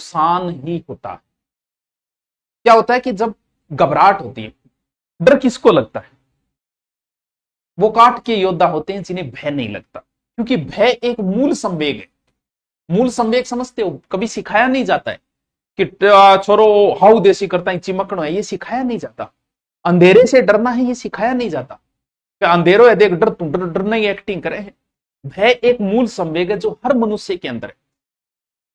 नुकसान ही होता है। क्या होता है कि जब घबराहट होती है, डर किसको लगता है? वो काट के योद्धा होते हैं जिन्हें भय नहीं लगता, क्योंकि भय एक मूल संवेग है। मूल संवेग समझते हो, कभी सिखाया नहीं जाता है कि छोरो हाउ देसी करता है, चिमकनो है, ये सिखाया नहीं जाता। अंधेरे से डरना है, ये सिखाया नहीं जाता। अंधेरो है देख डर, तू डर नहीं एक्टिंग करे है। भय एक मूल संवेग है जो हर मनुष्य के अंदर है।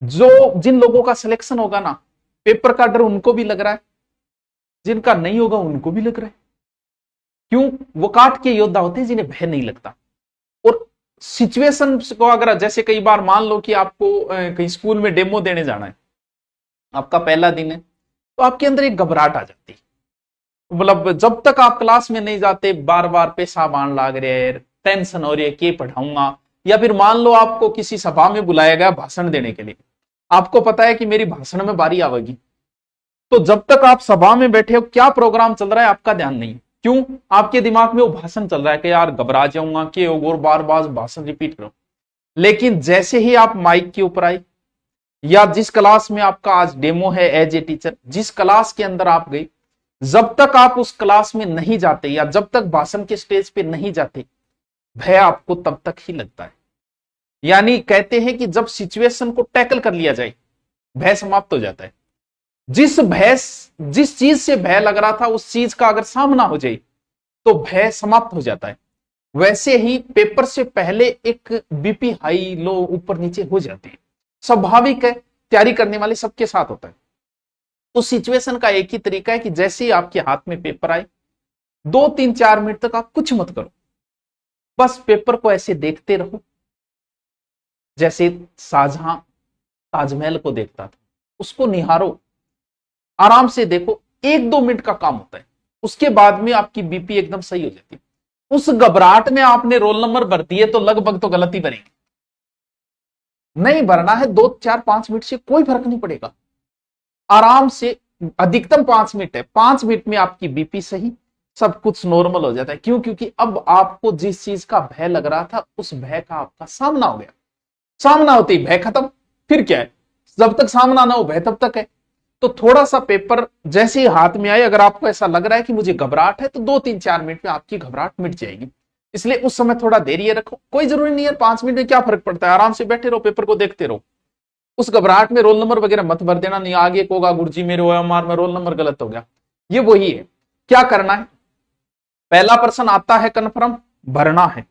जो जिन लोगों का सिलेक्शन होगा ना, पेपर का डर उनको भी लग रहा है, जिनका नहीं होगा उनको भी लग रहा है। क्यों? वो काट के योद्धा होते हैं जिन्हें भय नहीं लगता। और सिचुएशन को अगर जैसे कई बार मान लो कि आपको कहीं स्कूल में डेमो देने जाना है, आपका पहला दिन है, तो आपके अंदर एक घबराहट आ जाती है। मतलब जब तक आप क्लास में नहीं जाते, बार बार पेशाब आने लग रहे हैं, टेंशन हो रही है कि पढ़ाऊंगा। या फिर मान लो आपको किसी सभा में बुलाया गया भाषण देने के लिए, आपको पता है कि मेरी भाषण में बारी आवेगी, तो जब तक आप सभा में बैठे हो, क्या प्रोग्राम चल रहा है आपका ध्यान नहीं। क्यों? आपके दिमाग में वो भाषण चल रहा है कि यार घबरा जाऊंगा कि और बार बार भाषण रिपीट करो। लेकिन जैसे ही आप माइक के ऊपर आए, या जिस क्लास में आपका आज डेमो है एज ए टीचर, जिस क्लास के अंदर आप गए, जब तक आप उस क्लास में नहीं जाते या जब तक भाषण के स्टेज पे नहीं जाते, भय आपको तब तक ही लगता है। यानी कहते हैं कि जब सिचुएशन को टैकल कर लिया जाए, भय समाप्त हो जाता है। जिस चीज से भय लग रहा था, उस चीज का अगर सामना हो जाए तो भय समाप्त हो जाता है। वैसे ही पेपर से पहले एक बीपी हाई लो ऊपर नीचे हो जाती है, स्वाभाविक है, तैयारी करने वाले सबके साथ होता है। उस सिचुएशन का एक ही तरीका है कि जैसे ही आपके हाथ में पेपर आए, 2-3-4 मिनट तक आप कुछ मत करो, बस पेपर को ऐसे देखते रहो जैसे शाहजहां ताजमहल को देखता था। उसको निहारो, आराम से देखो, 1-2 मिनट का काम होता है। उसके बाद में आपकी बीपी एकदम सही हो जाती है। उस घबराहट में आपने रोल नंबर भर दिए तो लगभग तो गलती भरेंगे, नहीं भरना है 2-4-5 मिनट से कोई फर्क नहीं पड़ेगा। आराम से, अधिकतम 5 मिनट है, 5 मिनट में आपकी बीपी सही, सब कुछ नॉर्मल हो जाता है। क्यों? क्योंकि अब आपको जिस चीज का भय लग रहा था, उस भय का आपका सामना हो गया। सामना होते ही भय खत्म। फिर क्या है? जब तक सामना ना हो भय तब तक है। तो थोड़ा सा पेपर जैसे ही हाथ में आए, अगर आपको ऐसा लग रहा है कि मुझे घबराहट है, तो 2-3-4 मिनट में आपकी घबराहट मिट जाएगी। इसलिए उस समय थोड़ा धैर्य रखो। कोई जरूरी नहीं है 5 मिनट में क्या फर्क पड़ता है, आराम से बैठे रहो, पेपर को देखते रहो। उस घबराहट में रोल नंबर वगैरह मत भर देना, नहीं आगे होगा गुरुजी मेरे OMR में रोल नंबर गलत हो गया। ये वही है। क्या करना है? पहला प्रश्न आता है कन्फर्म, भरना है।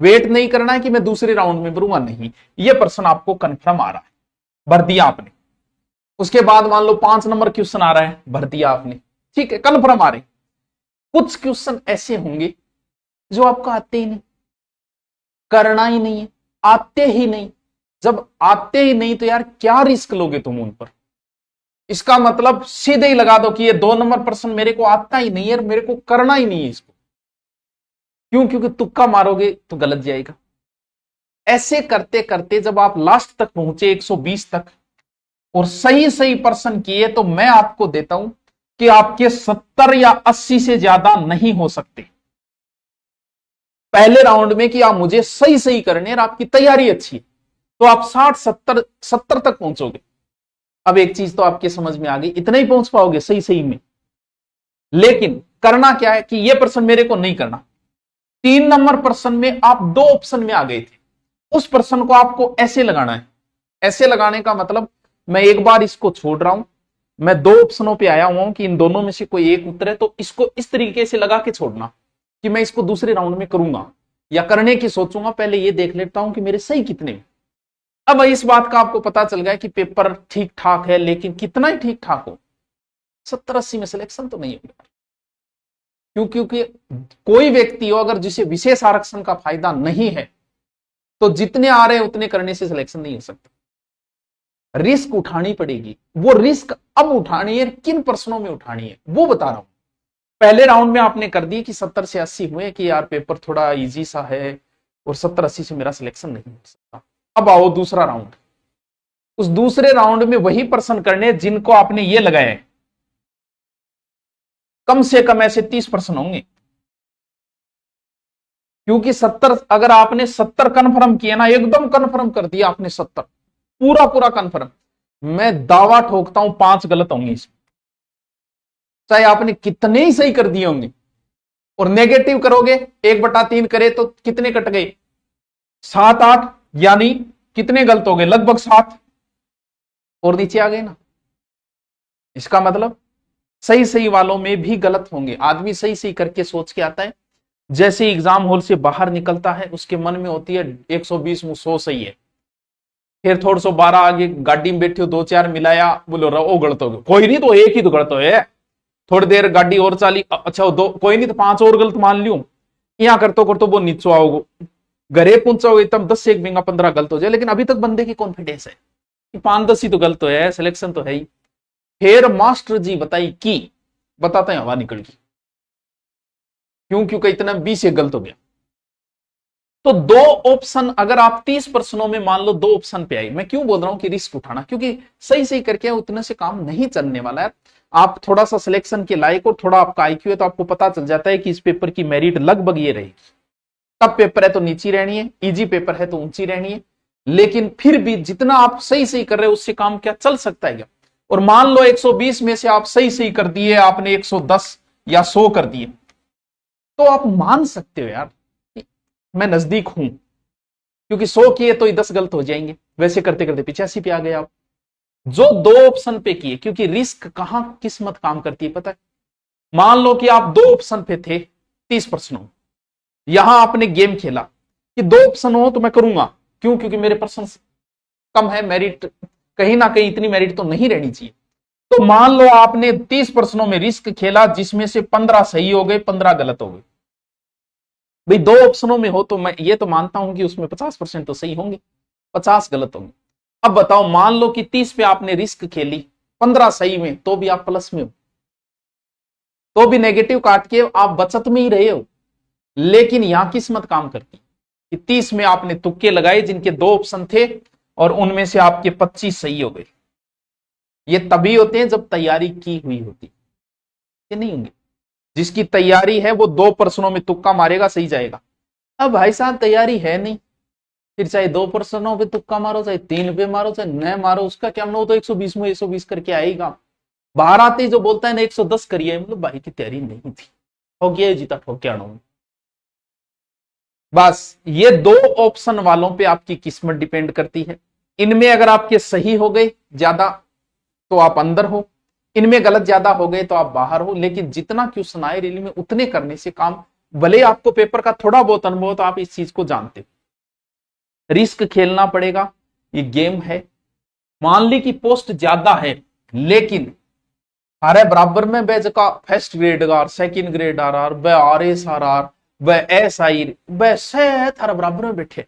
वेट नहीं करना है कि मैं दूसरे राउंड में भरूंगा, नहीं, ये प्रश्न आपको कन्फर्म आ रहा है, भर दिया आपने। उसके बाद मान लो 5 नंबर क्वेश्चन आ रहा है, भर दिया आपने, ठीक है, कन्फर्म आ रहे। कुछ क्वेश्चन ऐसे होंगे जो आपको आते ही नहीं, करना ही नहीं है, आते ही नहीं। जब आते ही नहीं तो यार क्या रिस्क लोगे तुम उन पर? इसका मतलब सीधे ही लगा दो कि ये 2 नंबर प्रश्न मेरे को आता ही नहीं है, मेरे को करना ही नहीं है इसको। क्यों? क्योंकि तुक्का मारोगे तो गलत जाएगा। ऐसे करते करते जब आप लास्ट तक पहुंचे 120 तक और सही सही प्रश्न किए, तो मैं आपको देता हूं कि आपके 70 या 80 से ज्यादा नहीं हो सकते पहले राउंड में, कि आप मुझे सही सही करने और आपकी तैयारी अच्छी है, तो आप 60-70 तक पहुंचोगे। अब एक चीज तो आपके समझ में आ गई, इतना ही पहुंच पाओगे सही सही में। लेकिन करना क्या है कि यह प्रश्न मेरे को नहीं करना। 3 नंबर प्रश्न में आप 2 ऑप्शन में आ गए थे, उस प्रश्न को आपको ऐसे लगाना है। ऐसे लगाने का मतलब, मैं एक बार इसको छोड़ रहा हूं, मैं 2 ऑप्शनों पे आया हुआ हूं कि इन दोनों में से कोई एक उतरे, तो इसको इस तरीके से लगा के छोड़ना कि मैं इसको दूसरे राउंड में करूंगा या करने की सोचूंगा, पहले ये देख लेता हूं कि मेरे सही कितने। अब इस बात का आपको पता चल गया कि पेपर ठीक ठाक है, लेकिन कितना ही ठीक ठाक हो, 70-80 में सिलेक्शन तो नहीं होगा। क्योंकि कोई व्यक्ति हो अगर जिसे विशेष आरक्षण का फायदा नहीं है, तो जितने आ रहे हैं उतने करने से सिलेक्शन नहीं हो सकता। रिस्क उठानी पड़ेगी। वो रिस्क अब उठानी है, किन प्रश्नों में उठानी है वो बता रहा हूं। पहले राउंड में आपने कर दिए कि 70 से 80 हुए कि यार पेपर थोड़ा इजी सा है और 70-80 से मेरा सिलेक्शन नहीं हो सकता। अब आओ दूसरा राउंड। उस दूसरे राउंड में वही प्रश्न करने जिनको आपने ये लगाया है, कम से कम ऐसे 30 प्रश्न होंगे। क्योंकि 70, अगर आपने 70 कन्फर्म किया ना, एकदम कन्फर्म कर दिया आपने 70, पूरा पूरा कन्फर्म, मैं दावा ठोकता हूं 5 गलत होंगे इसमें, चाहे आपने कितने ही सही कर दिए होंगे। और नेगेटिव करोगे 1/3 करे तो कितने कट गए, 7-8, यानी कितने गलत हो गए, लगभग 7 और नीचे आ गए ना। इसका मतलब सही सही वालों में भी गलत होंगे। आदमी सही सही करके सोच के आता है, जैसे एग्जाम हॉल से बाहर निकलता है उसके मन में होती है 120 में 100 सही है। फिर थोड़ा सो 12 आगे गाड़ी में बैठे हो, 2-4 मिलाया, बोलो रहो गलत हो गए, कोई नहीं तो एक ही तो गलत हो है। थोड़ी देर गाड़ी और चाली, अच्छा दो, कोई नहीं तो 5 और गलत मान लियो। यहाँ करतो वो नीचो आओगे, घरे पहुंचाओगे तब 10 से 1 बिंगा 15 गलत हो जाए, लेकिन अभी तक बंदे की कॉन्फिडेंस है कि 5-10 ही तो गलत हो है, सिलेक्शन तो है ही। फिर मास्टर जी बताई कि बताते हैं हवा निकल गई, क्योंकि इतना 20 से गलत हो गया। तो 2 ऑप्शन, अगर आप 30 प्रश्नों में मान लो 2 ऑप्शन पे आई, मैं क्यों बोल रहा हूं कि रिस्क उठाना, क्योंकि सही सही करके उतने से काम नहीं चलने वाला है। आप थोड़ा सा सिलेक्शन के लायक हो, थोड़ा आपका आईक्यू है, तो आपको पता चल जाता है कि इस पेपर की मेरिट लगभग ये रहेगी। टफ पेपर है तो नीची रहनी है, इजी पेपर है तो ऊंची रहनी है। लेकिन फिर भी जितना आप सही सही कर रहे हो उससे काम क्या चल सकता है क्या। और मान लो 120 में से आप सही सही कर दिए, आपने 110 या 100 कर दिए, तो आप मान सकते हो यार मैं नजदीक हूं, क्योंकि 100 किए तो 10 गलत हो जाएंगे, वैसे करते करते 85 पे आ गए आप। जो 2 ऑप्शन पे किए, क्योंकि रिस्क कहां किस्मत काम करती है पता है। मान लो कि आप 2 ऑप्शन पे थे 30 प्रश्नों, यहां आपने गेम खेला कि 2 ऑप्शन हो तो मैं करूंगा, क्यों, क्योंकि मेरे प्रश्न कम है, मेरिट कहीं ना कहीं इतनी मेरिट तो नहीं रहनी चाहिए। तो मान लो आपने 30 प्रश्नों में रिस्क खेला, जिसमें से 15 सही हो गए, 15 गलत हो गए। भाई 2 ऑप्शनों में हो तो मैं ये तो मानता हूं कि उसमें 50% तो सही होंगे, 50 गलत होंगे। अब बताओ, मान लो कि 30 पे आपने रिस्क खेली, 15 सही में, तो भी आप प्लस में हो, तो भी नेगेटिव काट के आप बचत में ही रहे हो। लेकिन यहां किस्मत काम करती कि 30 में आपने तुक्के लगाए जिनके 2 ऑप्शन थे, और उनमें से आपके 25 सही हो गए। ये तभी होते हैं जब तैयारी की हुई होती, ये नहीं होंगे। जिसकी तैयारी है वो 2 प्रश्नों में तुक्का मारेगा, सही जाएगा। अब भाई साहब तैयारी है नहीं, फिर चाहे 2 प्रश्नों पे तुक्का मारो, चाहे 3 पे मारो, चाहे न मारो, उसका क्या मतलब, तो 120 में 120 करके आएगा। बाहर आते ही जो बोलता है ना 110 करिए, मतलब भाई की तैयारी नहीं थी, हो गया जीता ठोक आना। बस ये 2 ऑप्शन वालों पे आपकी किस्मत डिपेंड करती है। इनमें अगर आपके सही हो गए ज्यादा तो आप अंदर हो, इनमें गलत ज्यादा हो गए तो आप बाहर हो। लेकिन जितना क्वेश्चन आए रेली में उतने करने से काम, भले आपको पेपर का थोड़ा बहुत अनुभव हो, तो आप इस चीज को जानते हो, रिस्क खेलना पड़ेगा, ये गेम है। मान ली कि पोस्ट ज्यादा है, लेकिन अरे बराबर में बेच का फर्स्ट ग्रेड का, सेकंड ग्रेड आ रहा, वह आर एस आर आर, वह एस आई, वह से थारा बराबर में बैठे।